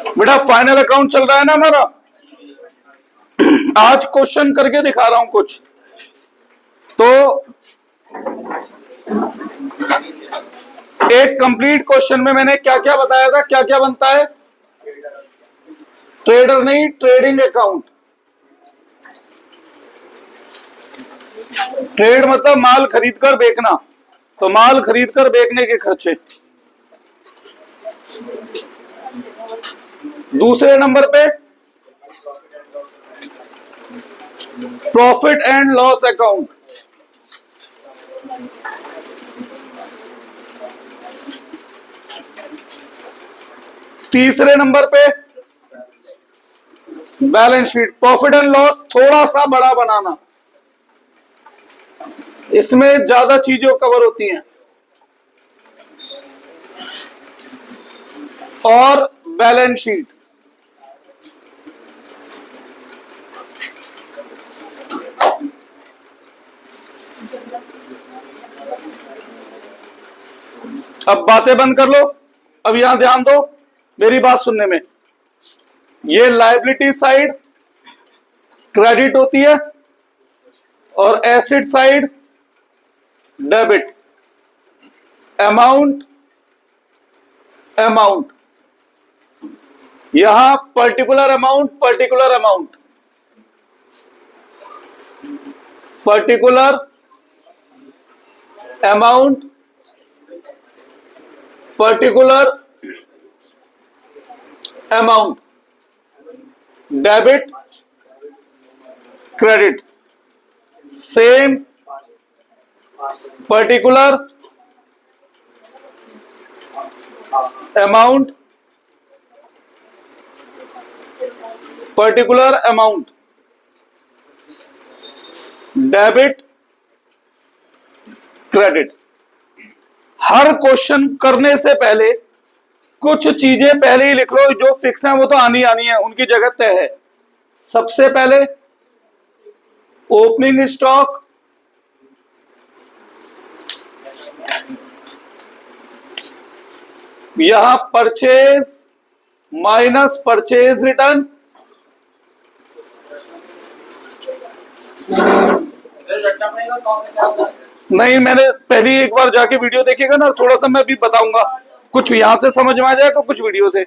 बेटा final account चल रहा है ना हमारा। आज क्वेश्चन करके दिखा रहा हूं कुछ। तो एक कंप्लीट क्वेश्चन में मैंने क्या क्या बताया था, क्या क्या बनता है। ट्रेडर नहीं, ट्रेडिंग अकाउंट। ट्रेड मतलब माल खरीद कर बेचना, तो माल खरीद कर बेचने के खर्चे। दूसरे नंबर पे प्रॉफिट एंड लॉस अकाउंट। तीसरे नंबर पे balance sheet. Profit and loss थोड़ा सा बड़ा बनाना, इसमें ज्यादा चीजें कवर होती हैं। और बैलेंस शीट अब बातें बंद कर लो, अब यहां ध्यान दो मेरी बात सुनने में। ये लायबिलिटी साइड क्रेडिट होती है और asset side debit. Amount amount, यहां particular amount, particular amount, particular amount, particular amount, debit credit, same particular amount, particular amount, debit credit. हर क्वेश्चन करने से पहले कुछ चीजें पहले ही लिख लो, जो फिक्स हैं वो तो आनी आनी है, उनकी जगह तय है। सबसे पहले ओपनिंग स्टॉक, यहां परचेज माइनस परचेज रिटर्न, नहीं मैंने पहली एक बार जाके वीडियो देखिएगा ना, थोड़ा सा मैं भी बताऊंगा, कुछ यहां से समझ में आ जाएगा, कुछ वीडियो से,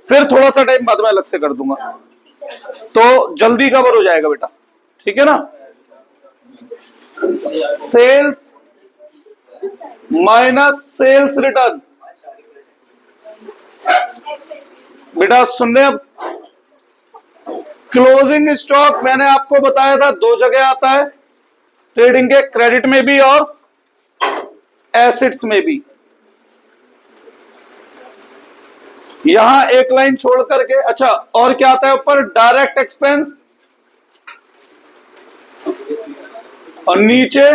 फिर थोड़ा सा टाइम बाद में अलग से कर दूंगा, तो जल्दी कवर हो जाएगा बेटा, ठीक है ना। सेल्स माइनस सेल्स रिटर्न, बेटा सुनने। अब क्लोजिंग स्टॉक मैंने आपको बताया था दो जगह आता है ट्रेडिंग के, क्रेडिट में भी और एसेट्स में भी। यहां एक लाइन छोड़ करके, अच्छा और क्या आता है ऊपर, डायरेक्ट एक्सपेंस, और नीचे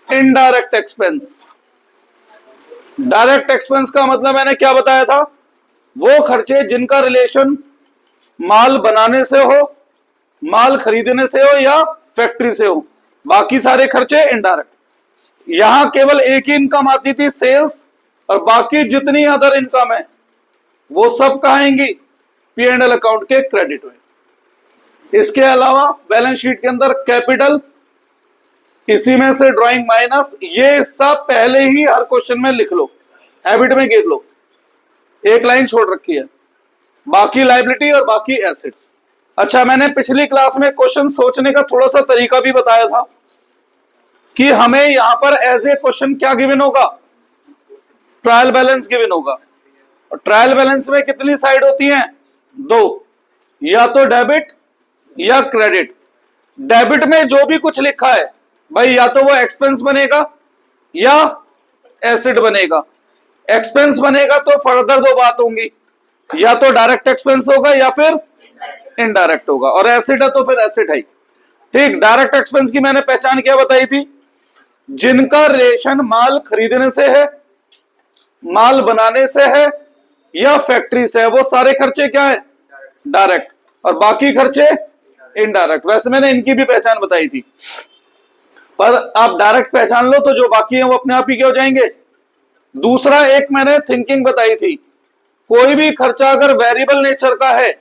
इनडायरेक्ट एक्सपेंस। डायरेक्ट एक्सपेंस का मतलब मैंने क्या बताया था, वो खर्चे जिनका रिलेशन माल बनाने से हो, माल खरीदने से हो या फैक्ट्री से हो, बाकी सारे खर्चे इनडायरेक्ट। यहां केवल एक ही इनकम आती थी सेल्स, और बाकी जितनी अदर इनकम है वो सब कहां आएंगी, P&L अकाउंट के क्रेडिट में। इसके अलावा बैलेंस शीट के अंदर कैपिटल, इसी में से ड्राइंग माइनस, ये सब पहले ही हर क्वेश्चन में लिख लो, हैबिट में गिर लो, एक लाइन छोड़ रखी है, बाकी लायबिलिटी और बाकी एसेट्स। अच्छा मैंने पिछली क्लास में क्वेश्चन सोचने का थोड़ा सा तरीका भी बताया था कि हमें यहां पर एज ए क्वेश्चन क्या गिवन होगा, ट्रायल बैलेंस गिवन होगा। और ट्रायल बैलेंस में कितनी साइड होती हैं, दो, या तो डेबिट या क्रेडिट। डेबिट में जो भी कुछ लिखा है भाई, या तो वो एक्सपेंस बनेगा या एसेट बनेगा। एक्सपेंस बनेगा तो फर्दर दो बात होंगी, या तो डायरेक्ट एक्सपेंस होगा या फिर इनडायरेक्ट होगा, और एसेट है तो फिर एसेट है। ठीक, डायरेक्ट एक्सपेंस की मैंने पहचान क्या बताई थी, जिनका रिलेशन माल खरीदने से है, माल बनाने से है या फैक्ट्री से है, वो सारे खर्चे क्या है, डायरेक्ट, और बाकी खर्चे इनडायरेक्ट। वैसे मैंने इनकी भी पहचान बताई थी, पर आप डायरेक्ट पहचान लो तो जो बाकी है वो अपने आप ही क्या हो जाएंगे, दूसरा एक मैंने थिंकिंग बताई थी, कोई भी खर्चा अगर वेरिएबल नेचर का है,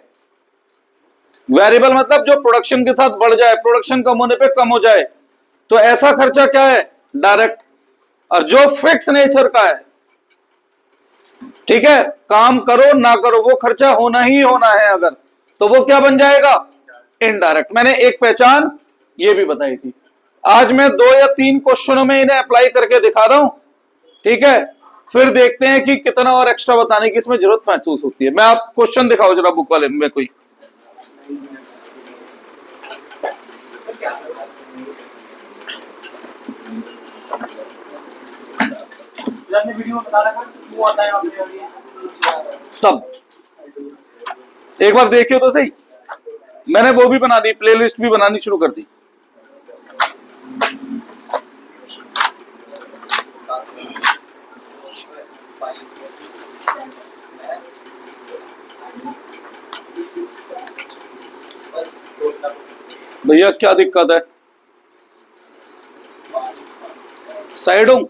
वेरिएबल मतलब जो प्रोडक्शन के साथ बढ़ जाए, प्रोडक्शन कम होने पे कम हो जाए, तो ऐसा खर्चा क्या है, डायरेक्ट। और जो फिक्स नेचर का है, ठीक है, काम करो ना करो वो खर्चा होना ही होना है अगर, तो वो क्या बन जाएगा, इनडायरेक्ट। मैंने एक पहचान ये भी बताई थी। आज मैं 2 या 3 क्वेश्चनों में इन्हें अप्लाई करके दिखा रहा हूं, ठीक है, फिर देखते हैं कि कितना और एक्स्ट्रा बताने की इसमें जरूरत महसूस होती है। मैं आप क्वेश्चन दिखाओ जरा बुक वाले में कोई। वीडियो में बता रहा था वो आता है सब एक बार देखियो तो सही। मैंने वो भी बना दी, प्लेलिस्ट भी बनानी शुरू कर दी। भैया क्या दिक्कत है, साइड हूं।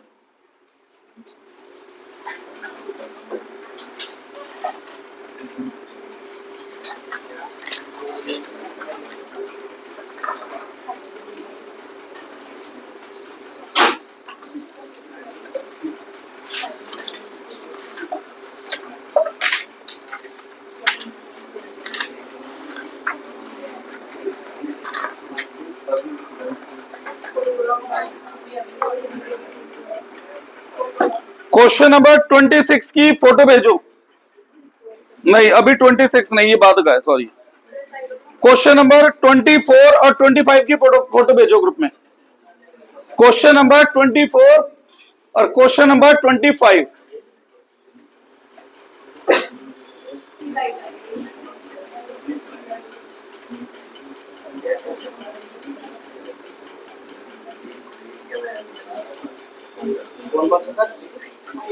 क्वेश्चन नंबर 26 की फोटो भेजो। नहीं अभी 26 नहीं, ये बाद का है, सॉरी। क्वेश्चन नंबर 24 और 25 की फोटो भेजो ग्रुप में। क्वेश्चन नंबर 24 और क्वेश्चन नंबर 25। कौन बात है सर?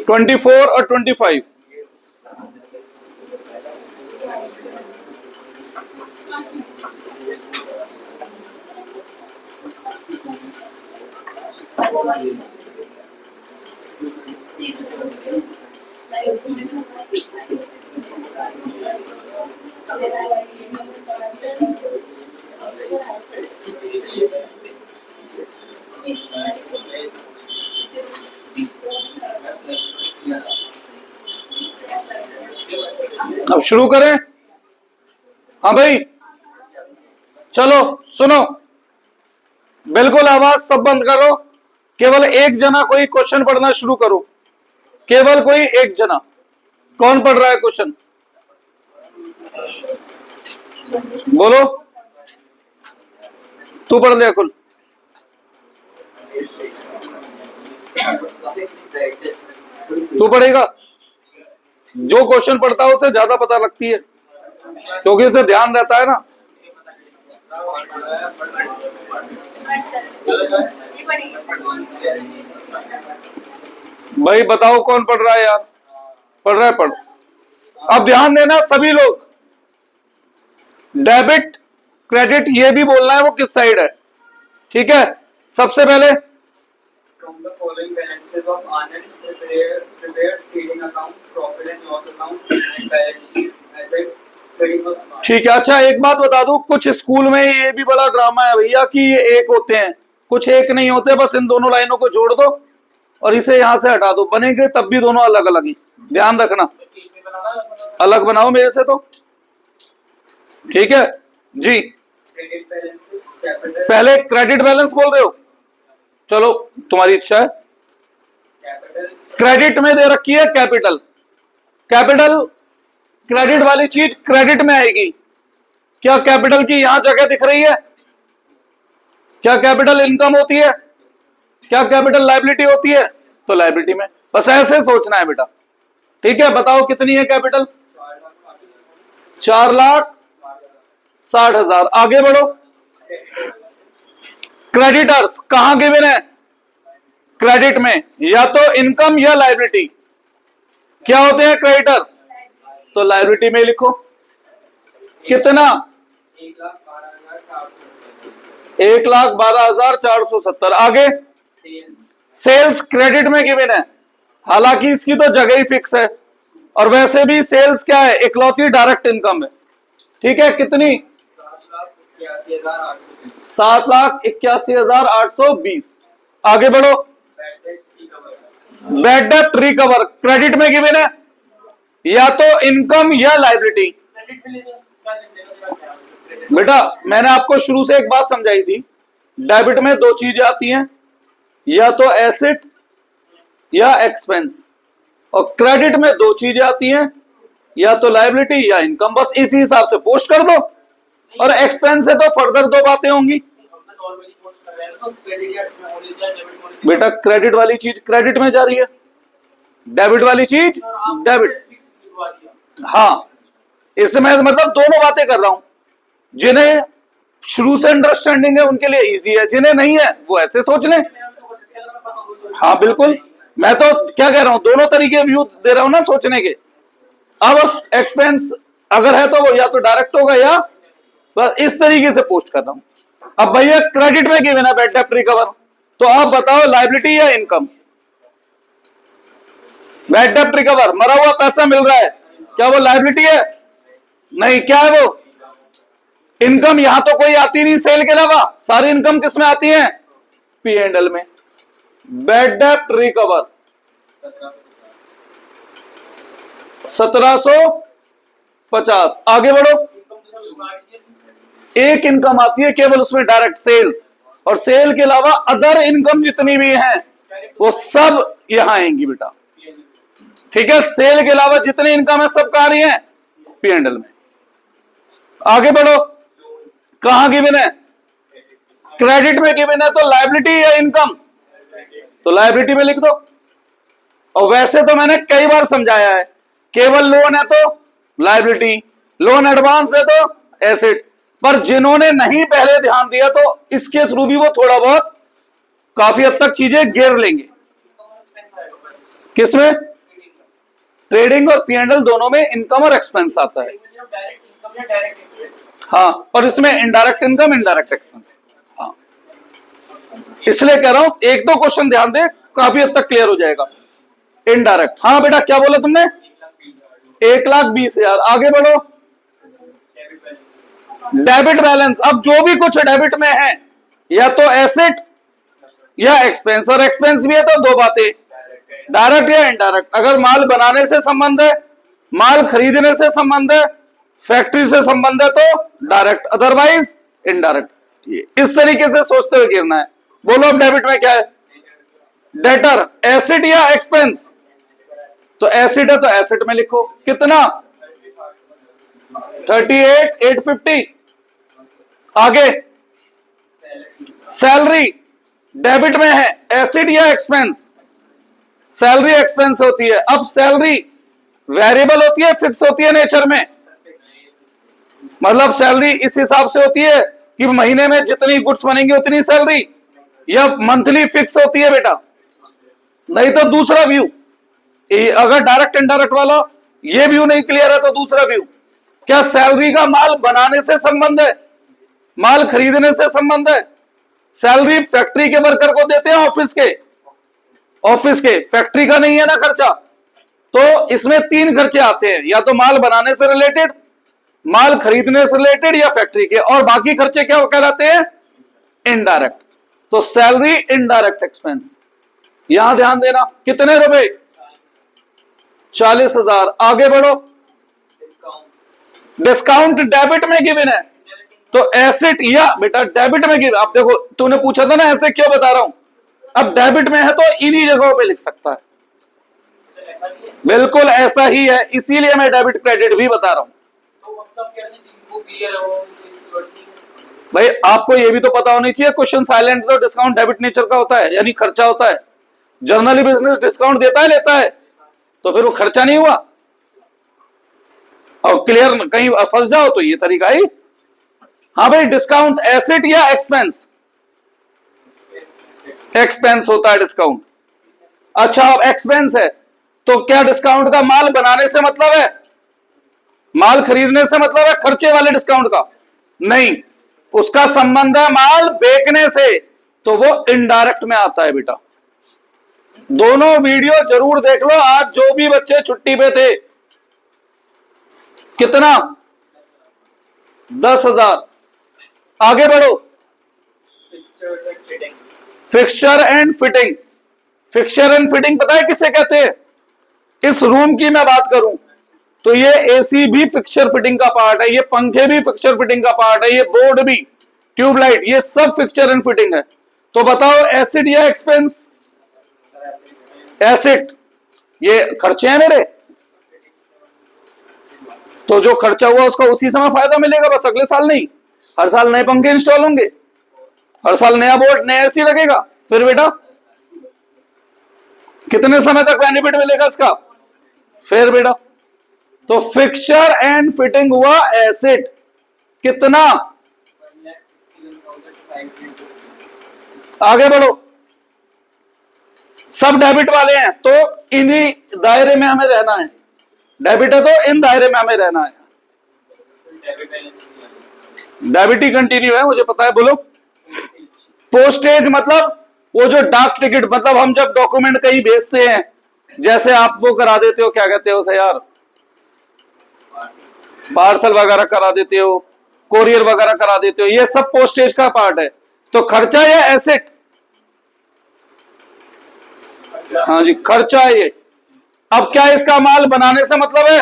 24 और 25। अब शुरू करें। हाँ भाई चलो सुनो, बिल्कुल आवाज सब बंद करो, केवल एक जना कोई क्वेश्चन पढ़ना शुरू करो, केवल कोई एक जना। कौन पढ़ रहा है क्वेश्चन, बोलो। तू पढ़ ले अकुल। तू पढ़ेगा, जो क्वेश्चन पढ़ता है उसे ज्यादा पता लगती है क्योंकि उसे ध्यान रहता है ना। भाई बताओ कौन पढ़ रहा है यार, पढ़ रहा है पढ़। अब ध्यान देना सभी लोग, डेबिट क्रेडिट ये भी बोलना है वो किस साइड है, ठीक है। सबसे पहले From the following balances of Anand, prepared trading account, profit and loss account, and balance sheet as at 31st March. ठीक है। अच्छा एक बात बता दूं, कुछ स्कूल में ये भी बड़ा ड्रामा है भैया कि ये एक होते हैं, कुछ एक नहीं होते, बस इन दोनों लाइनों को जोड़ दो और इसे यहां से हटा दो, बनेंगे तब भी दोनों अलग अलग ही। ध्यान रखना, अलग बनाओ मेरे से तो, ठीक है जी। Credit balances, capital, पहले क्रेडिट बैलेंस बोल रहे हो, चलो तुम्हारी इच्छा है। capital, क्रेडिट में दे रखी है कैपिटल, कैपिटल क्रेडिट वाली चीज क्रेडिट में आएगी। क्या कैपिटल की यहां जगह दिख रही है, क्या कैपिटल इनकम होती है, क्या कैपिटल लायबिलिटी होती है, तो लायबिलिटी में। बस ऐसे सोचना है बेटा, ठीक है। बताओ कितनी है कैपिटल, 4,60,000। आगे बढ़ो। क्रेडिटर्स कहां गिवन है, क्रेडिट में, या तो इनकम या लायबिलिटी। क्या होते हैं क्रेडिटर, तो लायबिलिटी में लिखो। कितना, 1,12,470। आगे sales, सेल्स क्रेडिट में गिवन है, हालांकि इसकी तो जगह ही फिक्स है, और वैसे भी सेल्स क्या है, इकलौती डायरेक्ट इनकम है। ठीक है, कितनी? 7,81,820। आगे बढ़ो। बैड डेब्ट रिकवर क्रेडिट में गिवन है, या तो इनकम या लाइबिलिटी। बेटा मैंने आपको शुरू से एक बात समझाई थी, डेबिट में दो चीजें आती हैं, या तो एसेट या एक्सपेंस, और क्रेडिट में दो चीजें आती हैं, या तो लाइबिलिटी या इनकम। बस इसी हिसाब से पोस्ट कर दो, और एक्सपेंस है तो फर्दर दो बातें होंगी। बेटा क्रेडिट वाली चीज क्रेडिट में जा रही है, डेबिट वाली चीज डेबिट। हाँ, इसमें मतलब दोनों बातें कर रहा हूं। जिन्हें शुरू से अंडरस्टैंडिंग है उनके लिए इजी है, जिन्हें नहीं है वो ऐसे सोच लें। हाँ बिल्कुल, मैं तो क्या कह रहा हूं, दोनों तरीके व्यू दे रहा हूं ना सोचने के। अब एक्सपेंस अगर है तो वो या तो डायरेक्ट होगा, या बस इस तरीके से पोस्ट कर रहा हूं। अब भैया क्रेडिट में गिवन है बैड डेब्ट रिकवर, तो आप बताओ लायबिलिटी या इनकम? बैड डेब्ट रिकवर, मरा हुआ पैसा मिल रहा है, क्या वो लायबिलिटी है? नहीं, क्या है वो? इनकम। यहां तो कोई आती नहीं सेल के अलावा, सारी इनकम किस में आती है? पी एंड एल में। बैड डेब्ट रिकवर 1750। आगे बढ़ो। एक इनकम आती है केवल उसमें डायरेक्ट सेल्स, और सेल के अलावा अदर इनकम जितनी भी हैं वो सब यहां आएंगी बेटा। ठीक है, सेल के अलावा जितनी इनकम है सब कहां रही है? पी एंड एल में। आगे बढ़ो। कहां गिवन है? क्रेडिट में गिवन है, तो लायबिलिटी या इनकम? तो लायबिलिटी में लिख दो। और वैसे तो मैंने कई बार समझाया है, केवल लोन है तो लायबिलिटी, लोन एडवांस है तो एसेट। पर जिन्होंने नहीं पहले ध्यान दिया तो इसके थ्रू भी वो थोड़ा बहुत काफी हद तक चीजें गिर लेंगे। किसमें? ट्रेडिंग और पी एंड एल दोनों में इनकम और एक्सपेंस आता है। हाँ, और इसमें इनडायरेक्ट इनकम इनडायरेक्ट एक्सपेंस। हाँ, इसलिए कह रहा हूं एक दो क्वेश्चन ध्यान दे, काफी हद तक क्लियर हो जाएगा। इनडायरेक्ट। हाँ बेटा क्या बोला तुमने? 1,20,000। आगे बढ़ो। Debit balance. अब जो भी कुछ डेबिट में है, या तो एसेट या एक्सपेंस, और एक्सपेंस भी है तो दो बातें, डायरेक्ट या इनडायरेक्ट। अगर माल बनाने से संबंध है, माल खरीदने से संबंध है, फैक्ट्री से संबंध है तो डायरेक्ट, अदरवाइज इनडायरेक्ट। इस तरीके से सोचते हुए गिरना है। बोलो अब डेबिट में क्या है? डेटर। एसेट या एक्सपेंस? तो एसेट है तो एसेट में लिखो। कितना? 38,850। आगे सैलरी डेबिट में है, एसेट या एक्सपेंस? सैलरी एक्सपेंस होती है। अब सैलरी वेरिएबल होती है फिक्स होती है नेचर में? मतलब सैलरी इस हिसाब से होती है कि महीने में जितनी गुड्स बनेंगी उतनी सैलरी, या मंथली फिक्स होती है बेटा? नहीं तो दूसरा व्यू, अगर डायरेक्ट इनडायरेक्ट वाला ये व्यू नहीं क्लियर है तो दूसरा व्यू, क्या सैलरी का माल बनाने से संबंध है, माल खरीदने से संबंध है? सैलरी फैक्ट्री के वर्कर को देते हैं, ऑफिस के फैक्ट्री का नहीं है ना खर्चा। तो इसमें तीन खर्चे आते हैं, या तो माल बनाने से रिलेटेड, माल खरीदने से रिलेटेड, या फैक्ट्री के। और बाकी खर्चे क्या कहलाते हैं? इनडायरेक्ट। तो सैलरी इनडायरेक्ट एक्सपेंस। यहां ध्यान देना। कितने रुपए? 40,000। आगे बढ़ो। डिस्काउंट डेबिट में गिवन है, तो एसेट या बेटा डेबिट में गिवन। आप देखो तूने पूछा था ना ऐसे क्यों बता रहा हूं, अब डेबिट में है तो इन्हीं जगहों पे लिख सकता है। बिल्कुल ऐसा ही है, इसीलिए मैं डेबिट क्रेडिट भी बता रहा हूं। भाई आपको ये भी तो पता होनी चाहिए, क्वेश्चन साइलेंट तो डिस्काउंट डेबिट नेचर का होता है, यानी खर्चा होता है। जनरली बिजनेस डिस्काउंट देता है लेता है, तो फिर वो खर्चा नहीं हुआ। और क्लियर कहीं फंस जाओ तो ये तरीका ही। हाँ भाई, डिस्काउंट एसेट या एक्सपेंस? एक्सपेंस होता है डिस्काउंट। अच्छा अब एक्सपेंस है तो क्या डिस्काउंट का माल बनाने से मतलब है, माल खरीदने से मतलब है खर्चे वाले डिस्काउंट का? नहीं, उसका संबंध है माल बेचने से, तो वो इनडायरेक्ट में आता है बेटा। दोनों वीडियो जरूर देख लो। आज जो भी बच्चे छुट्टी पे थे, कितना? 10,000। आगे बढ़ो। Fixtures and fittings. Fixture and fitting. Fixture and fitting पता है किसे कहते हैं? इस रूम की मैं बात करूं तो ये एसी भी फिक्सचर फिटिंग का पार्ट है, ये पंखे भी फिक्सचर फिटिंग का पार्ट है, ये बोर्ड भी, ट्यूबलाइट, ये सब फिक्सचर एंड फिटिंग है। तो बताओ एसिड या एक्सपेंस? एसिड। ये खर्चे हैं मेरे, तो जो खर्चा हुआ उसका उसी समय फायदा मिलेगा, बस अगले साल नहीं। हर साल नए पंखे इंस्टॉल होंगे, हर साल नया बोर्ड, नया एसी लगेगा, फिर बेटा कितने समय तक बेनिफिट मिलेगा इसका? फिर बेटा, तो फिक्सचर एंड फिटिंग हुआ एसिड, कितना? 1,61,500. आगे बढ़ो। सब डेबिट वाले हैं तो इन्हीं दायरे में हमें रहना है। डेबिट है तो इन दायरे में हमें रहना है। Debit balance. डेबिट ही कंटिन्यू है, मुझे पता है। बोलो। पोस्टेज मतलब वो जो डाक टिकट, मतलब हम जब डॉक्यूमेंट कहीं भेजते हैं, जैसे आप वो करा देते हो, क्या कहते हो उसे यार, पार्सल वगैरह करा देते हो, कोरियर वगैरह करा देते हो, ये सब पोस्टेज का पार्ट है। तो खर्चा या एसेट? हाँ जी, खर्चा है ये। अब क्या इसका माल बनाने से मतलब है?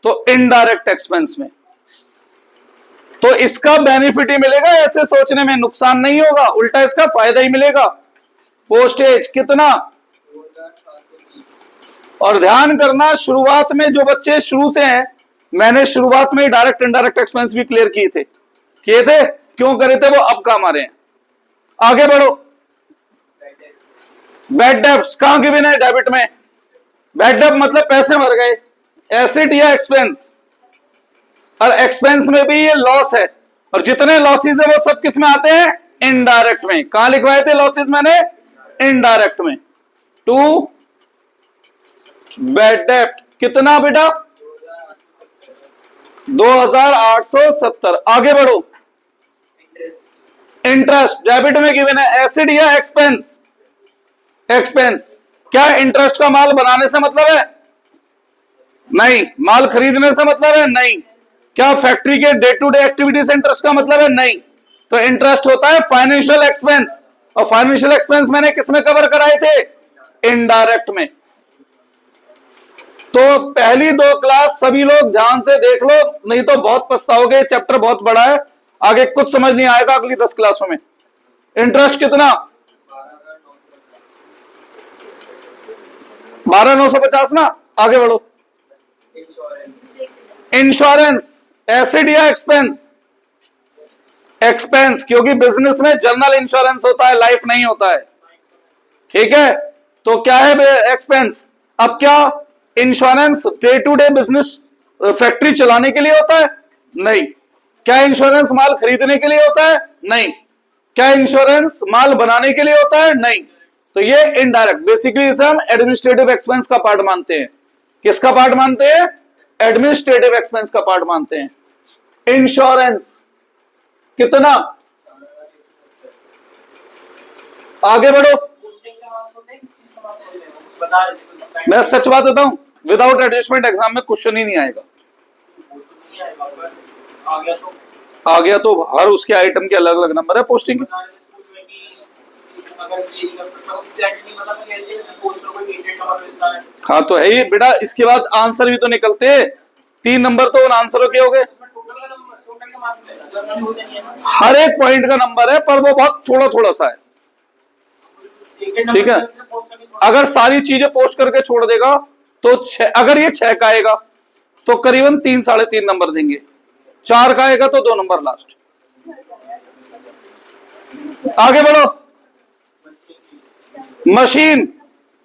तो इनडायरेक्ट एक्सपेंस में। तो इसका बेनिफिट ही मिलेगा, ऐसे सोचने में नुकसान नहीं होगा, उल्टा इसका फायदा ही मिलेगा। पोस्टेज कितना? 2,730. और ध्यान करना, शुरुआत में जो बच्चे शुरू से हैं, मैंने शुरुआत में डायरेक्ट इनडायरेक्ट एक्सपेंस भी क्लियर किए थे। क्यों करे थे वो अब काम आ रहे हैं। आगे बढ़ो। बैड डेब्ट्स कहां गिवन है? डेबिट में। बैड डेब्ट मतलब पैसे मर गए, एसेट या एक्सपेंस? और एक्सपेंस में भी ये लॉस है, और जितने लॉसेज है वो सब किस में आते हैं? इनडायरेक्ट में। कहां लिखवाए थे लॉसेज मैंने? इनडायरेक्ट में। टू बैड डेब्ट कितना बेटा? 2,870। आगे बढ़ो। Interest. इंटरेस्ट डेबिट में गिवन है, एसिड या एक्सपेंस? एक्सपेंस। क्या इंटरेस्ट का माल बनाने से मतलब है? नहीं। माल खरीदने से मतलब है? नहीं। क्या फैक्ट्री के डे टू डे एक्टिविटी से इंटरेस्ट का मतलब है? नहीं। तो इंटरेस्ट होता है फाइनेंशियल एक्सपेंस, और फाइनेंशियल एक्सपेंस मैंने किसमें कवर कराए थे? इनडायरेक्ट में। तो पहली दो क्लास सभी लोग ध्यान से देख लो, नहीं तो बहुत पछताओगे। चैप्टर बहुत बड़ा है, आगे कुछ समझ नहीं आएगा अगली 10 क्लासों में। इंटरेस्ट कितना? 12,950 ना। आगे बढ़ो। Insurance. इंश्योरेंस एसिड या एक्सपेंस? एक्सपेंस, क्योंकि बिजनेस में जनरल इंश्योरेंस होता है, लाइफ नहीं होता है। ठीक है, तो क्या है एक्सपेंस? अब क्या insurance day to day business factory चलाने के लिए होता है? नहीं। क्या इंश्योरेंस माल खरीदने के लिए होता है? नहीं। क्या इंश्योरेंस माल बनाने के लिए होता है? नहीं। तो ये इनडायरेक्ट, बेसिकली इसे हम एडमिनिस्ट्रेटिव एक्सपेंस का पार्ट मानते हैं। किसका पार्ट मानते हैं? एडमिनिस्ट्रेटिव एक्सपेंस का पार्ट मानते हैं। इंश्योरेंस कितना? आगे बढ़ो। मैं सच बात बताऊं, विदाउट एडजस्टमेंट एग्जाम में क्वेश्चन ही नहीं आएगा। आ गया तो हर उसके आइटम के अलग अलग नंबर है पोस्टिंग। हाँ तो है ही बेटा, इसके बाद आंसर भी तो निकलते हैं। 3 नंबर तो उन आंसरों के हो गए। हर एक पॉइंट का नंबर है, पर वो बहुत थोड़ा थोड़ा सा है। ठीक है, अगर सारी चीजें पोस्ट करके छोड़ देगा तो अगर ये 6 का आएगा तो करीबन 3 साढ़े 3 नंबर देंगे, 4 का आएगा तो 2 नंबर लास्ट। आगे बढ़ो। मशीन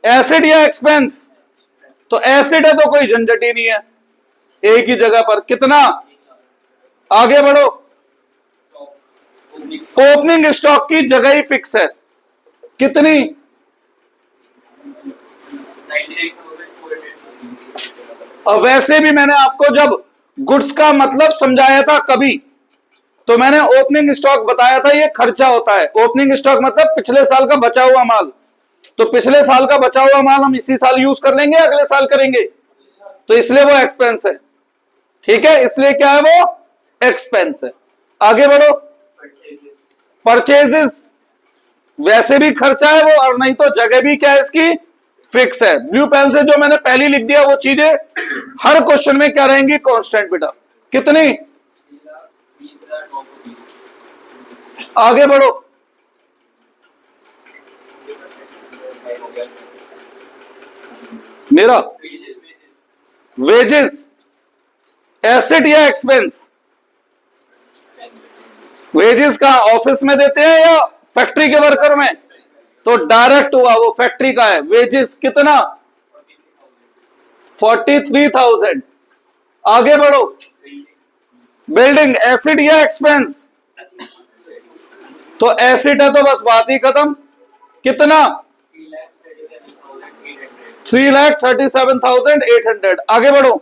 एसिड या एक्सपेंस? तो एसिड है तो कोई झंझट ही नहीं है, एक ही जगह पर। कितना? आगे बढ़ो। ओपनिंग स्टॉक की जगह ही फिक्स है, कितनी? 98,480. और वैसे भी मैंने आपको जब गुड्स का मतलब समझाया था कभी, तो मैंने ओपनिंग स्टॉक बताया था ये खर्चा होता है। ओपनिंग स्टॉक मतलब पिछले साल का बचा हुआ माल। तो पिछले साल का बचा हुआ माल हम इसी साल यूज कर लेंगे, अगले साल करेंगे, तो इसलिए वो एक्सपेंस है। ठीक है, इसलिए क्या है, वो एक्सपेंस है। आगे बढ़ो। परचेजेस वैसे भी खर्चा है वो, और नहीं तो जगह भी क्या है इसकी, फिक्स है। ब्लू पेन से जो मैंने पहले लिख दिया वो चीजें हर क्वेश्चन में क्या रहेंगी, कांस्टेंट बेटा। कितनी, आगे बढ़ो। मेरा वेजेस एसेट या एक्सपेंस, वेजेस का ऑफिस में देते हैं या फैक्ट्री के वर्कर में, तो डायरेक्ट हुआ, वो फैक्ट्री का है। वेजेस कितना, 43,000। आगे बढ़ो। बिल्डिंग एसिड या एक्सपेंस, तो एसिड है तो बस बात ही खत्म। कितना, 3,37,800। आगे बढ़ो।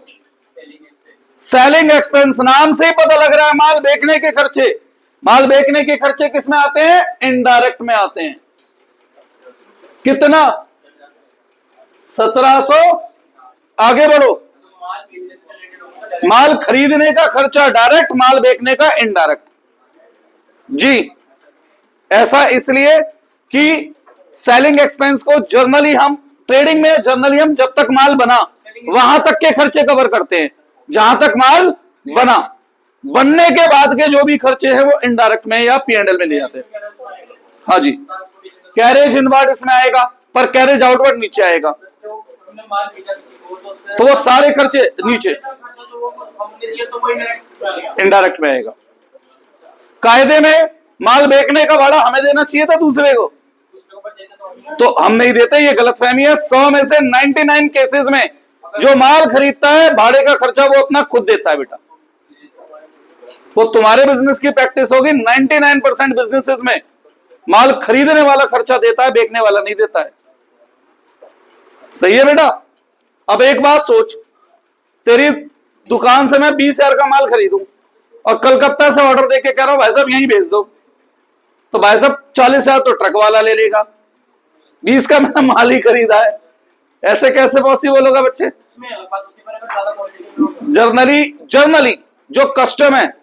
सेलिंग एक्सपेंस, नाम से ही पता लग रहा है माल बेचने के खर्चे। माल बेचने के खर्चे किस में आते हैं, इनडायरेक्ट में आते हैं। कितना, 1700। आगे बढ़ो। माल खरीदने का खर्चा डायरेक्ट, माल बेचने का इनडायरेक्ट। जी, ऐसा इसलिए कि सेलिंग एक्सपेंस को जर्नली हम ट्रेडिंग में, जर्नली हम जब तक माल बना वहां तक के खर्चे कवर करते हैं, जहां तक माल बना। बनने के बाद के जो भी खर्चे हैं वो इनडायरेक्ट में या पीएनएल में ले जाते हैं। हाँ जी, कैरेज इनवर्ड इसमें आएगा, पर कैरेज आउटवर्ड नीचे आएगा, तो वो सारे खर्चे नीचे इनडायरेक्ट में आएगा। कायदे में माल बेचने का भाड़ा हमें देना चाहिए था दूसरे को, तो हम नहीं देते, ये गलतफहमी है। 100 में से 99 केसेस में जो माल खरीदता है भाड़े का खर्चा वो अपना खुद देता है बेटा। वो तुम्हारे बिजनेस की प्रैक्टिस होगी, 99% बिजनेसेस में माल खरीदने वाला खर्चा देता है, बेचने वाला नहीं देता है। सही है बेटा। अब एक बात सोच, तेरी दुकान से मैं 20,000 का माल खरीदूं और कलकत्ता से ऑर्डर देके कह रहा हूं भाई साहब यहीं भेज दो, तो भाई साहब 40,000 तो ट्रक वाला ले लेगा, 20 का मैंने माल ही खरीदा है। ऐसे कैसे पॉसिबल होगा बच्चे। जर्नली जो कस्टम है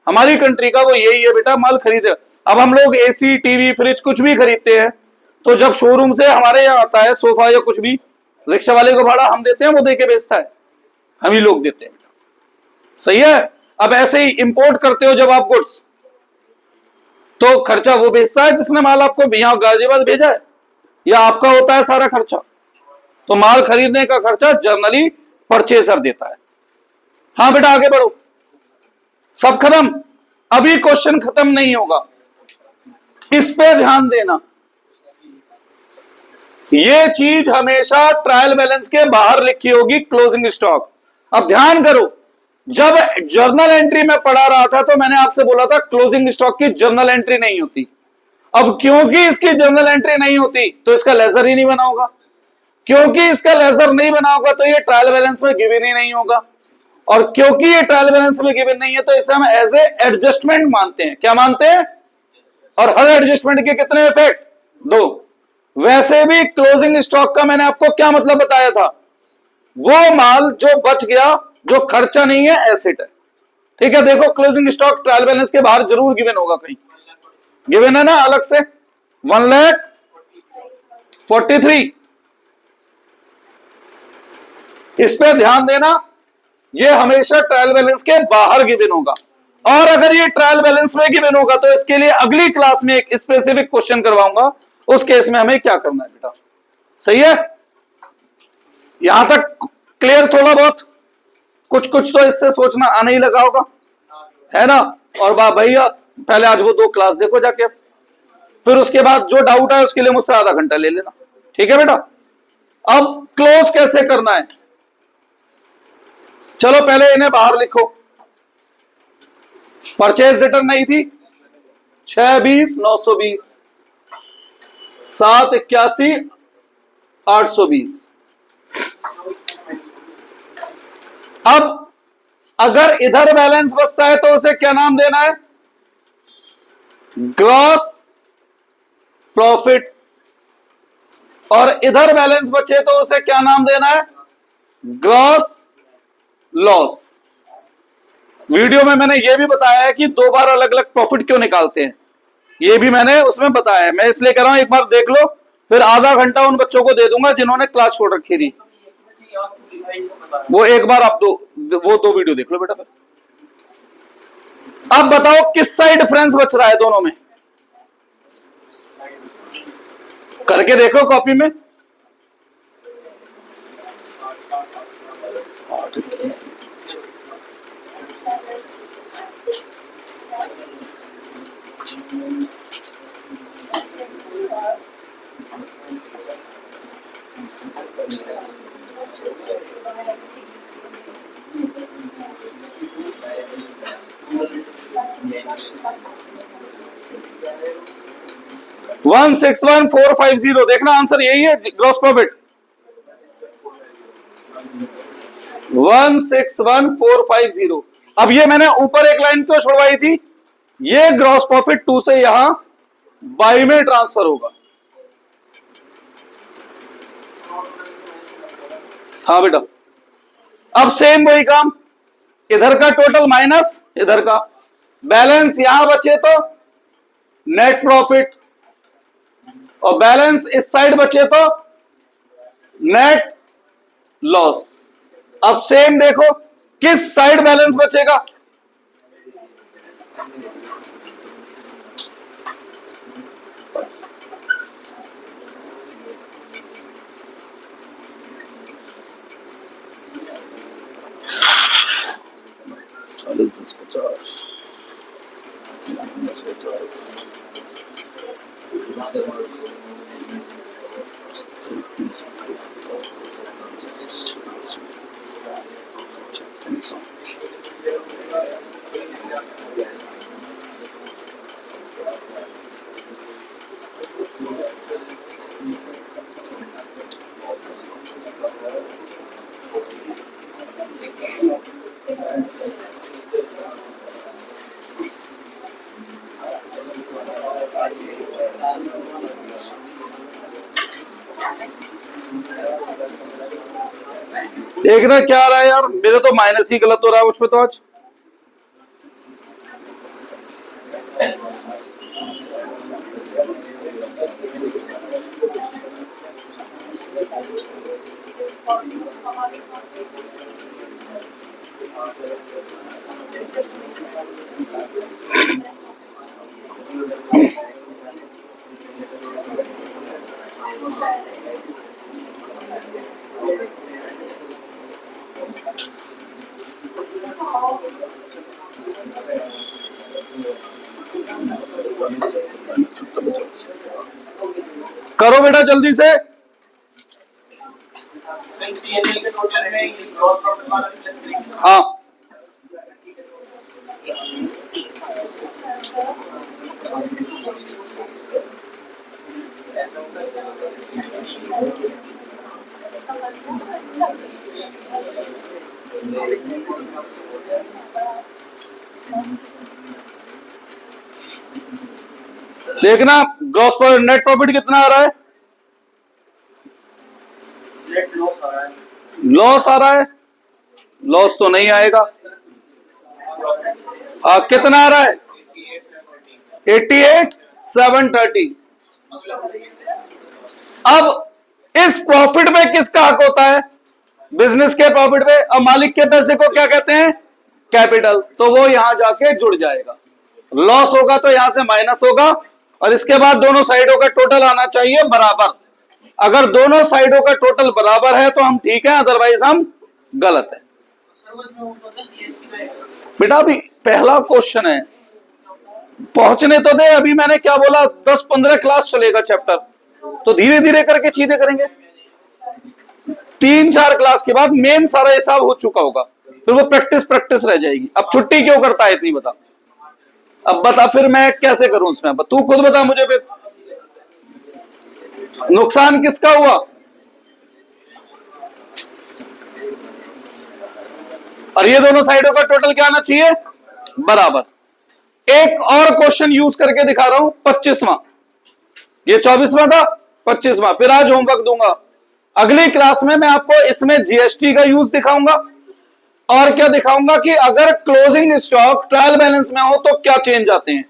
हमारी कंट्री का वो यही है बेटा, माल खरीदे। अब हम लोग एसी, टीवी, फ्रिज कुछ भी खरीदते हैं, तो जब शोरूम से हमारे यहाँ आता है सोफा या कुछ भी, रिक्शा वाले को भाड़ा हम देते हैं, वो देके बेचता है, हम ही लोग देते हैं। सही है। अब ऐसे ही इंपोर्ट करते हो जब आप गुड्स, तो खर्चा वो बेचता है जिसने माल आपको यहां गाजियाबाद भेजा है, या आपका होता है सारा खर्चा। तो माल खरीदने का खर्चा जर्नली परचेजर देता है। हाँ बेटा आगे बढ़ो। सब खत्म, अभी क्वेश्चन खत्म नहीं होगा, इस पे ध्यान देना। ये चीज हमेशा ट्रायल बैलेंस के बाहर लिखी होगी, क्लोजिंग स्टॉक। अब ध्यान करो, जब जर्नल एंट्री में पढ़ा रहा था तो मैंने आपसे बोला था क्लोजिंग स्टॉक की जर्नल एंट्री नहीं होती। अब क्योंकि इसकी जर्नल एंट्री नहीं होती तो इसका लेजर ही नहीं बना होगा, क्योंकि इसका लेजर नहीं बना होगा तो ये ट्रायल बैलेंस में गिवन ही नहीं होगा, और क्योंकि ये ट्रायल बैलेंस में गिवन नहीं है तो इसे हम एज ए एडजस्टमेंट मानते हैं। क्या मानते हैं, और हर एडजस्टमेंट के कितने इफेक्ट, 2। वैसे भी क्लोजिंग स्टॉक का मैंने आपको क्या मतलब बताया था, वो माल जो बच गया, जो खर्चा नहीं है, एसेट है। ठीक है, देखो क्लोजिंग स्टॉक ट्रायल बैलेंस के बाहर जरूर गिवन होगा, कहीं गिवन है ना अलग से, 1,43,000। इस पे ध्यान देना, ये हमेशा ट्रायल बैलेंस के बाहर गिवन होगा, और अगर ये ट्रायल बैलेंस में गिवन होगा तो इसके लिए अगली क्लास में एक स्पेसिफिक क्वेश्चन करवाऊंगा, उस केस में हमें क्या करना है बेटा। सही है, यहां तक क्लियर। थोड़ा बहुत कुछ तो इससे सोचना आने ही लगा होगा, है ना। और भैया पहले आज वो 2 क्लास देखो जाके, फिर उसके बाद जो डाउट है उसके लिए मुझसे आधा घंटा ले लेना। ठीक है बेटा। अब क्लोज कैसे करना है, चलो पहले इन्हें बाहर लिखो। परचेज रिटर्न नहीं थी, 6/20/920, 7/81/820। अब अगर इधर बैलेंस बचता है तो उसे क्या नाम देना है, ग्रॉस प्रॉफिट और इधर बैलेंस बचे तो उसे क्या नाम देना है? Gross loss. वीडियो में मैंने यह भी बताया है कि 2 बार अलग अलग प्रॉफिट क्यों निकालते हैं, ये भी मैंने उसमें बताया है। मैं इसलिए कह रहा हूं एक बार देख लो, फिर आधा घंटा उन बच्चों को दे दूंगा जिन्होंने क्लास छोड़ रखी थी। वो एक बार आप वो 2 वीडियो देख लो बेटा। फिर अब बताओ किस साइड डिफरेंस बच रहा है दोनों में, करके देखो कॉपी में। वन 161,450 देखना, आंसर यही है ग्रॉस प्रॉफिट 161,450। अब ये मैंने ऊपर एक लाइन क्यों छुड़वाई थी? ये ग्रॉस प्रॉफिट 2 से यहां बाई में ट्रांसफर होगा। हाँ बेटा, अब सेम वही काम, इधर का टोटल माइनस इधर का, बैलेंस यहां बचे तो नेट प्रॉफिट, और बैलेंस इस साइड बचे तो नेट लॉस। अब सेम देखो किस साइड बैलेंस बचेगा? देखना क्या आ रहा है यार, मेरे तो माइनस ही गलत हो रहा है उसमें तो आज। करो बेटा जल्दी से। हाँ देखना ग्रॉस प्रॉफिट, नेट प्रॉफिट कितना आ रहा है? नेट लॉस आ रहा है। लॉस आ रहा है? लॉस तो नहीं आएगा। हाँ कितना आ रहा है? 88,730। अब इस प्रॉफिट में किसका हक होता है? बिजनेस के प्रॉफिट में। अब मालिक के पैसे को क्या कहते हैं? कैपिटल। तो वो यहां जाके जुड़ जाएगा। लॉस होगा तो यहां से माइनस होगा, और इसके बाद दोनों साइडों का टोटल आना चाहिए बराबर। अगर दोनों साइडों का टोटल बराबर है तो हम ठीक है, अदरवाइज हम गलत है। बेटा अभी पहला क्वेश्चन है, पहुंचने तो दे। अभी मैंने क्या बोला, 10-15 क्लास चलेगा चैप्टर, तो धीरे धीरे करके चीजें करेंगे। 3-4 क्लास के बाद मेन सारा हिसाब हो चुका होगा, फिर वो प्रैक्टिस रह जाएगी। अब छुट्टी क्यों करता है इतनी, बता। अब बता फिर मैं कैसे करूं उसमें, तू खुद बता मुझे। फिर नुकसान किसका हुआ? और ये दोनों साइडों का टोटल क्या आना चाहिए? बराबर। एक और क्वेश्चन यूज करके दिखा रहा हूं, 25वां। ये 24वां था, 25वां। फिर आज होमवर्क दूंगा। अगली क्लास में मैं आपको इसमें जीएसटी का यूज दिखाऊंगा और क्या दिखाऊंगा कि अगर क्लोजिंग स्टॉक ट्रायल बैलेंस में हो तो क्या चेंज आते हैं,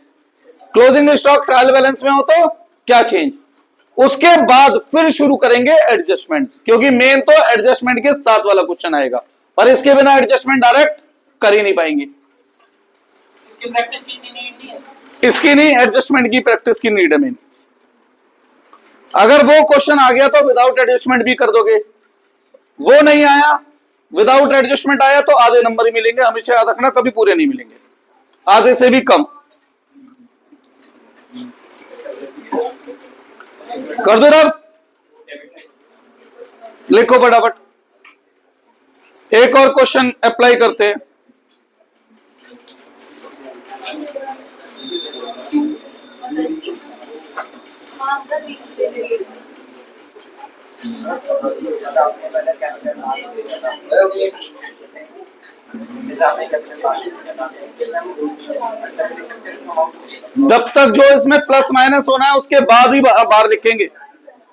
क्लोजिंग स्टॉक ट्रायल बैलेंस में हो तो क्या चेंज। उसके बाद फिर शुरू करेंगे एडजस्टमेंट्स, क्योंकि मेन तो एडजस्टमेंट के साथ वाला क्वेश्चन आएगा, पर इसके बिना एडजस्टमेंट डायरेक्ट कर ही नहीं पाएंगे। इसकी नहीं, एडजस्टमेंट की प्रैक्टिस की नीड है मेन। अगर वो क्वेश्चन आ गया तो विदाउट एडजस्टमेंट भी कर दोगे, वो नहीं आया, विदाउट एडजस्टमेंट आया तो आधे नंबर ही मिलेंगे। हमेशा याद रखना, कभी पूरे नहीं मिलेंगे, आधे से भी कम। कर दो रब, लिखो फटाफट। एक और क्वेश्चन अप्लाई करते हैं। जब तक जो इसमें प्लस माइनस होना है उसके बाद ही बाहर लिखेंगे।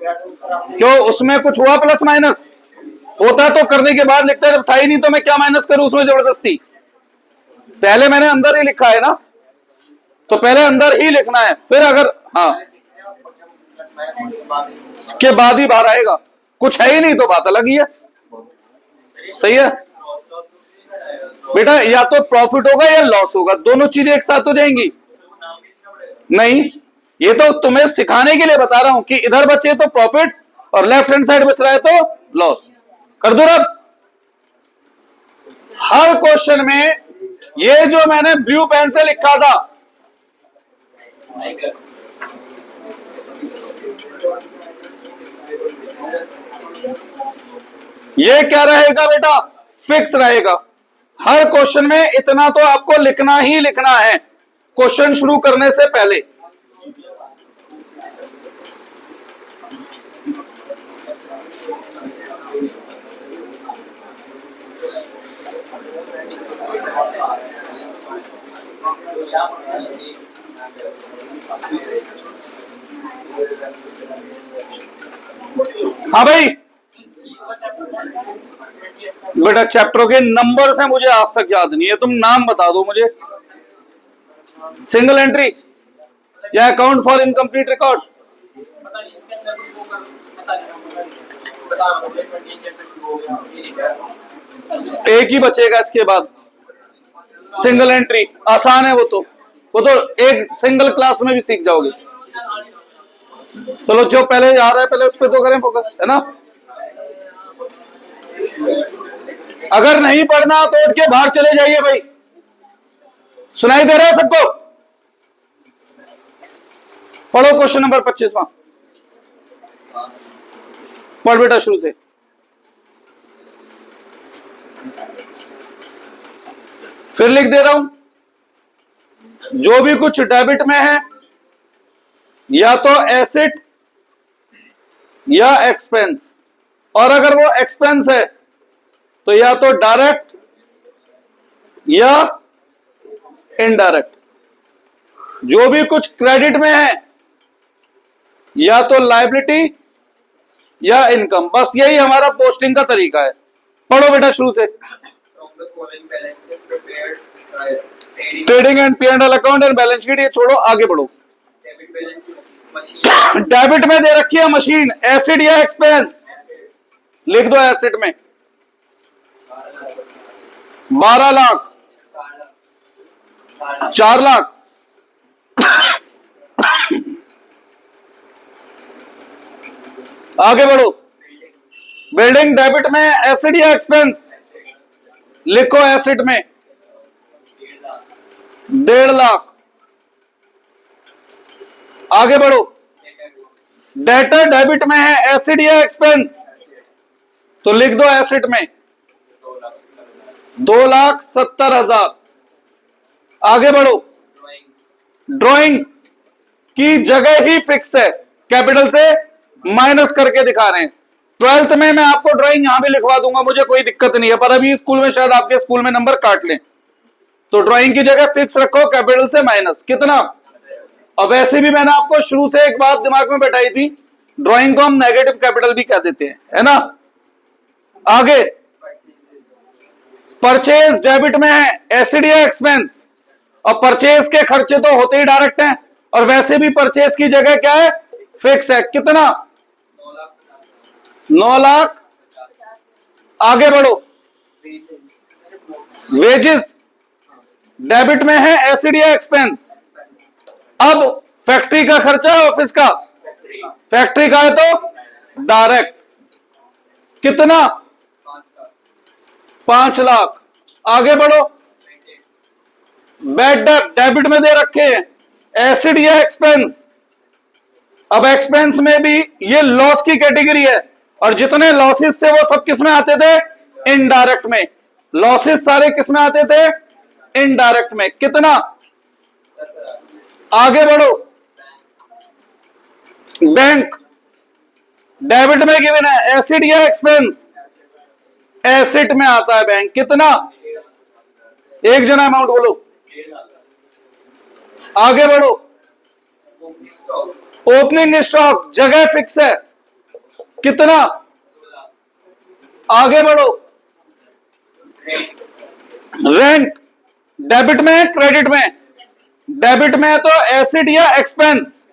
क्यों, उसमें कुछ हुआ प्लस माइनस होता तो करने के बाद लिखते, जब था ही नहीं तो मैं क्या माइनस करूं उसमें जबरदस्ती। पहले मैंने अंदर ही लिखा है ना, तो पहले अंदर ही लिखना है, फिर अगर हाँ के बाद ही बाहर आएगा। कुछ है ही नहीं तो बात अलग ही है। सही है बेटा, या तो प्रॉफिट होगा या लॉस होगा, दोनों चीजें एक साथ हो जाएंगी। नहीं, ये तो तुम्हें सिखाने के लिए बता रहा हूं कि इधर बचे तो प्रॉफिट और लेफ्ट हैंड साइड बच रहा है तो लॉस। कर दो रब। हर क्वेश्चन में ये जो मैंने ब्लू पेन से लिखा था, ये क्या रहेगा बेटा, फिक्स रहेगा। हर क्वेश्चन में इतना तो आपको लिखना ही लिखना है क्वेश्चन शुरू करने से पहले। हाँ भाई, बेटा चैप्टरों के नंबर से मुझे आज तक याद नहीं है, तुम नाम बता दो मुझे। सिंगल एंट्री या अकाउंट फॉर इनकम्प्लीट रिकॉर्ड, एक ही बचेगा इसके बाद। सिंगल एंट्री आसान है, वो तो एक सिंगल क्लास में भी सीख जाओगे। चलो जो पहले आ रहा है पहले उस पर तो करें फोकस, है ना। अगर नहीं पढ़ना तो उठ के बाहर चले जाइए भाई। सुनाई दे रहा है सबको? पढ़ो क्वेश्चन नंबर 25वां, पढ़ बेटा शुरू से। फिर लिख दे रहा हूं, जो भी कुछ डेबिट में है या तो एसेट या एक्सपेंस, और अगर वो एक्सपेंस है तो या तो डायरेक्ट या इनडायरेक्ट। जो भी कुछ क्रेडिट में है या तो लायबिलिटी या इनकम, बस यही हमारा पोस्टिंग का तरीका है। पढ़ो बेटा शुरू से। Trading and P&L account and balance sheet ये छोड़ो, आगे बढ़ो। डेबिट में दे रखी है मशीन, एसिड या एक्सपेंस, लिख दो एसिड में 12 लाख, 4 लाख, आगे बढ़ो। बिल्डिंग डेबिट में एसिड या एक्सपेंस, लिखो एसिड में 1.5 लाख, आगे बढ़ो। डेटर डेबिट में है एसिड या एक्सपेंस, तो लिख दो एसिड में 2,70,000, आगे बढ़ो। ड्राइंग की जगह ही फिक्स है, कैपिटल से माइनस करके दिखा रहे हैं। 12th में मैं आपको ड्राइंग यहां भी लिखवा दूंगा, मुझे कोई दिक्कत नहीं है, पर अभी स्कूल में शायद आपके स्कूल में नंबर काट लें, तो ड्राइंग की जगह फिक्स रखो, कैपिटल से माइनस कितना। और वैसे भी मैंने आपको शुरू से एक बात दिमाग में बैठाई थी ड्राइंग को हम नेगेटिव कैपिटल भी कह देते हैं, है ना। आगे परचेज डेबिट में है, एसेट या एक्सपेंस। और परचेज के खर्चे तो होते ही डायरेक्ट हैं, और वैसे भी परचेज की जगह क्या है, फिक्स है। कितना, 9 लाख। आगे बढ़ो, वेजेस डेबिट में है, एसेट या एक्सपेंस। अब फैक्ट्री का खर्चा है, ऑफिस का, फैक्ट्री का है तो डायरेक्ट। कितना, 5 लाख। आगे बढ़ो, बैड डेट डेबिट में दे रखे हैं, एसेट या एक्सपेंस। अब एक्सपेंस में भी ये लॉस की कैटेगरी है, और जितने लॉसेस थे वो सब किस में आते थे, इनडायरेक्ट में। लॉसेस सारे किस में आते थे, इनडायरेक्ट में। कितना, आगे बढ़ो, बैंक डेबिट में गिवन है, एसेट या एक्सपेंस, एसेट में आता है बैंक। कितना, एक जना अमाउंट बोलो। आगे बढ़ो, ओपनिंग स्टॉक जगह फिक्स है। कितना, आगे बढ़ो, रेंट डेबिट में है, क्रेडिट में। डेबिट में है तो एसेट या एक्सपेंस।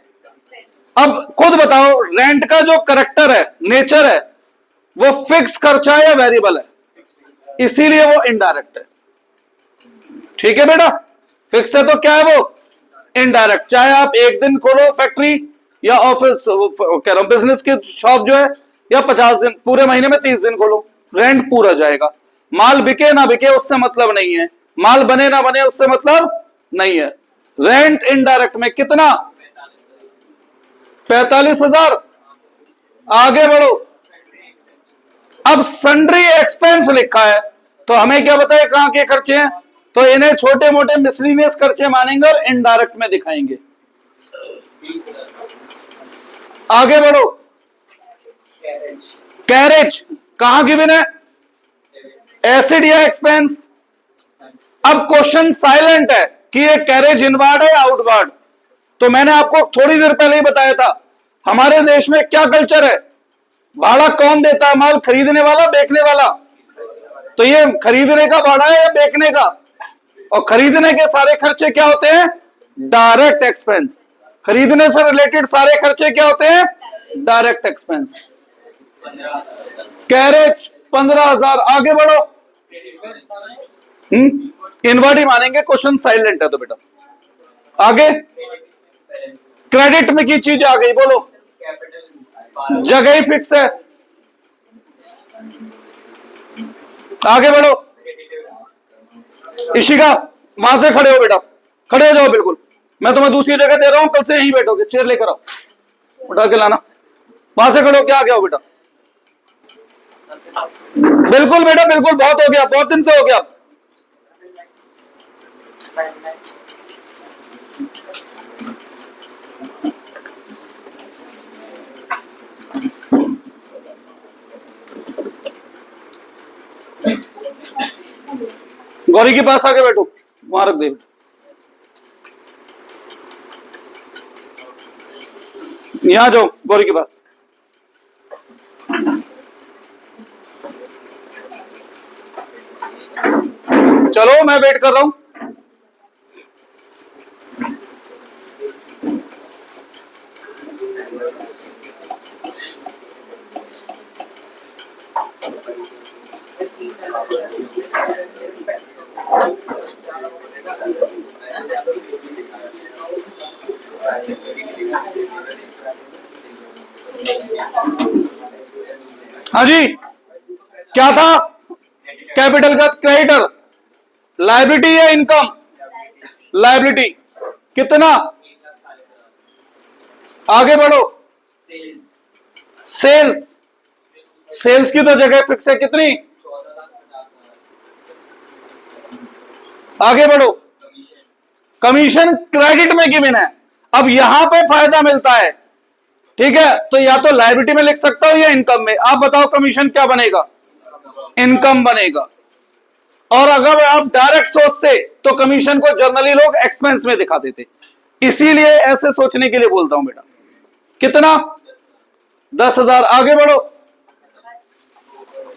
अब खुद बताओ, रेंट का जो करेक्टर है, नेचर है, वो फिक्स खर्चा है या वेरिएबल है, इसीलिए वो इनडायरेक्ट है। ठीक है बेटा, फिक्स है तो क्या है वो, इनडायरेक्ट। चाहे आप एक दिन खोलो फैक्ट्री या ऑफिस, कह रहा हूं बिजनेस की शॉप जो है, या 50 दिन, पूरे महीने में 30 दिन खोलो, रेंट पूरा जाएगा। माल बिके ना बिके उससे मतलब नहीं है, माल बने ना बने उससे मतलब नहीं है। रेंट इनडायरेक्ट में। कितना, 45,000। आगे बढ़ो, अब सन्ड्री एक्सपेंस लिखा है तो हमें क्या बताए कहां के खर्चे हैं, तो इन्हें छोटे मोटे मिसलिनियस खर्चे मानेंगे और इनडायरेक्ट में दिखाएंगे। आगे बढ़ो, कैरेज कहां गिवन है, एसिड या एक्सपेंस। अब क्वेश्चन साइलेंट है कि ये कैरेज इनवार्ड है या आउटवार्ड। तो मैंने आपको थोड़ी देर पहले ही बताया था, हमारे देश में क्या कल्चर है, भाड़ा कौन देता है, माल खरीदने वाला बेचने वाला। तो ये खरीदने का भाड़ा है या बेचने का, और खरीदने के सारे खर्चे क्या होते हैं, डायरेक्ट एक्सपेंस। खरीदने से रिलेटेड सारे खर्चे क्या होते हैं, डायरेक्ट एक्सपेंस। कैरेज 15,000। आगे बढ़ो, इनवर्ड ही मानेंगे, क्वेश्चन साइलेंट है तो बेटा। आगे क्रेडिट में की चीज आ गई, बोलो, जगह ही फिक्स है। आगे बढ़ो, इशिका वहां से खड़े हो बेटा, खड़े हो जाओ बिल्कुल, मैं तुम्हें दूसरी जगह दे रहा हूं, कल से यहीं बैठोगे, चेयर लेकर आओ, उठा के लाना, वहां से खड़े हो, क्या आ गया हो बेटा, बिल्कुल बेटा बिल्कुल, बहुत हो गया, बहुत दिन से हो गया। गौरी के पास आके बैठो, वहां रख दे। यहां जाओ गौरी के पास। चलो मैं वेट कर रहा हूं। हाँ जी, क्या था, कैपिटल का क्रेडिटर, लायबिलिटी या इनकम, लायबिलिटी। कितना, आगे बढ़ो, सेल्स, सेल्स की तो जगह फिक्स है, कितनी, आगे बढ़ो, कमीशन क्रेडिट में गिवन है। अब यहां पे फायदा मिलता है, ठीक है, तो या तो लायबिलिटी में लिख सकता हूं या इनकम में। आप बताओ कमीशन क्या बनेगा, इनकम बनेगा। और अगर आप डायरेक्ट सोचते तो कमीशन को जनरली लोग एक्सपेंस में दिखा देते, इसीलिए ऐसे सोचने के लिए बोलता हूं बेटा। कितना, 10,000। आगे बढ़ो,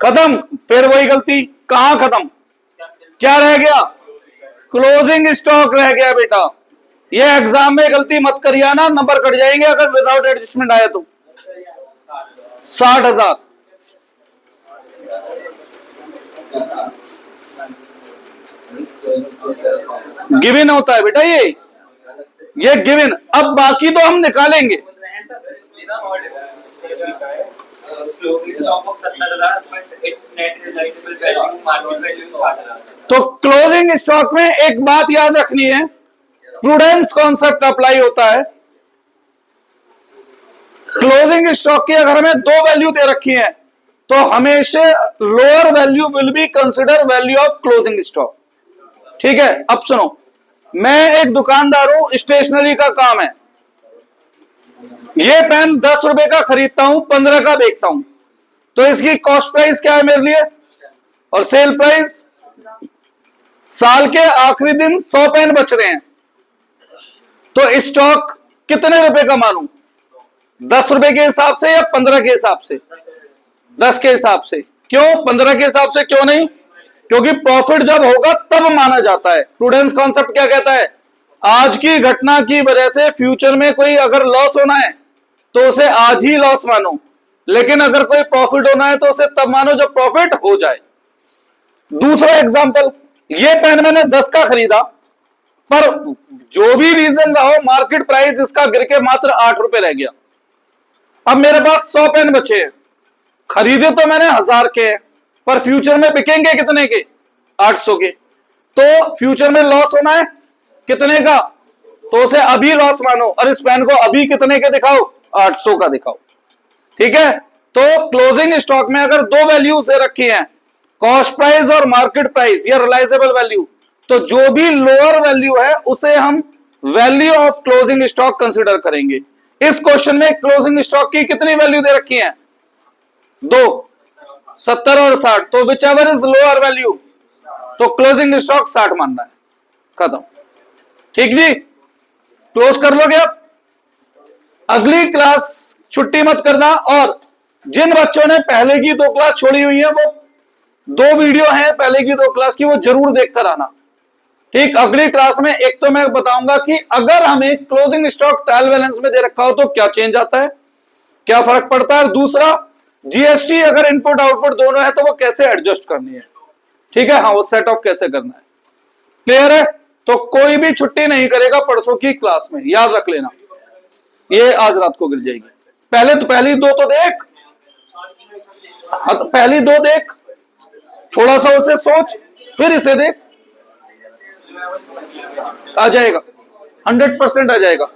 खत्म। फिर वही गलती, कहां खत्म, क्या रह गया, क्लोजिंग स्टॉक रह गया बेटा। ये एग्जाम में गलती मत करिए ना, नंबर कट जाएंगे अगर विदाउट एडजस्टमेंट आया तो। 60,000 गिवन होता है बेटा, ये गिवन। अब बाकी तो हम निकालेंगे। Closing stock of 70,000, but its net realizable value, market value is 60,000. तो क्लोजिंग स्टॉक में एक बात याद रखनी है, प्रूडेंस कॉन्सेप्ट अप्लाई होता है। क्लोजिंग स्टॉक की अगर हमें दो वैल्यू दे रखी है तो हमेशा lower value will be consider value of closing stock. ठीक है, अब सुनो, मैं एक दुकानदार हूं, स्टेशनरी का काम है। ये पेन 10 रुपए का खरीदता हूं, 15 का बेचता हूं, तो इसकी कॉस्ट प्राइस क्या है मेरे लिए, और सेल प्राइस। साल के आखिरी दिन 100 पेन बच रहे हैं, तो स्टॉक कितने रुपए का मानूं, 10 रुपए के हिसाब से या 15 के हिसाब से, 10 के हिसाब से। क्यों 15 के हिसाब से, क्यों नहीं, क्योंकि प्रॉफिट जब होगा तब माना जाता है। प्रूडेंस कॉन्सेप्ट क्या कहता है, आज की घटना की वजह से फ्यूचर में कोई अगर लॉस होना है तो उसे आज ही लॉस मानो, लेकिन अगर कोई प्रॉफिट होना है तो उसे तब मानो जब प्रॉफिट हो जाए। दूसरा एग्जांपल, ये पेन मैंने 10 का खरीदा, पर जो भी रीजन रहा हो मार्केट प्राइस इसका गिर के मात्र 8 रुपए रह गया। अब मेरे पास 100 पेन बचे हैं, खरीदे तो मैंने 1000 के, पर फ्यूचर में बिकेंगे कितने के, 800 के। तो फ्यूचर में लॉस होना है कितने का, तो उसे अभी लॉस मानो, और इस पेन को अभी कितने के दिखाओ, 800 का दिखाओ। ठीक है, तो क्लोजिंग स्टॉक में अगर दो वैल्यूज दे रखी हैं, कॉस्ट प्राइस और मार्केट प्राइस या रियलाइजेबल वैल्यू, तो जो भी लोअर वैल्यू है उसे हम value of closing stock consider करेंगे। इस क्वेश्चन में क्लोजिंग स्टॉक की कितनी वैल्यू दे रखी है, 2, 70 और 60, तो which ever is lower value, तो क्लोजिंग स्टॉक 60 मानना है, खत्म। ठीक जी, क्लोज कर लोगे आप। अगली क्लास छुट्टी मत करना, और जिन बच्चों ने पहले की 2 क्लास छोड़ी हुई है, वो 2 वीडियो हैं पहले की 2 क्लास की, वो जरूर देख कर आना। ठीक, अगली क्लास में एक तो मैं बताऊंगा कि अगर हमें क्लोजिंग स्टॉक ट्रायल बैलेंस में दे रखा हो तो क्या चेंज आता है, क्या फर्क पड़ता है। दूसरा, जीएसटी अगर इनपुट आउटपुट दोनों है तो वो कैसे एडजस्ट करनी है। ठीक है, हाँ, वो सेट ऑफ कैसे करना है, क्लियर है। तो कोई भी छुट्टी नहीं करेगा परसों की क्लास में, याद रख लेना, ये आज रात को गिर जाएगी। पहली 2 तो देख, हाँ, तो पहली 2 देख, थोड़ा सा उसे सोच, फिर इसे देख, आ जाएगा, 100% आ जाएगा।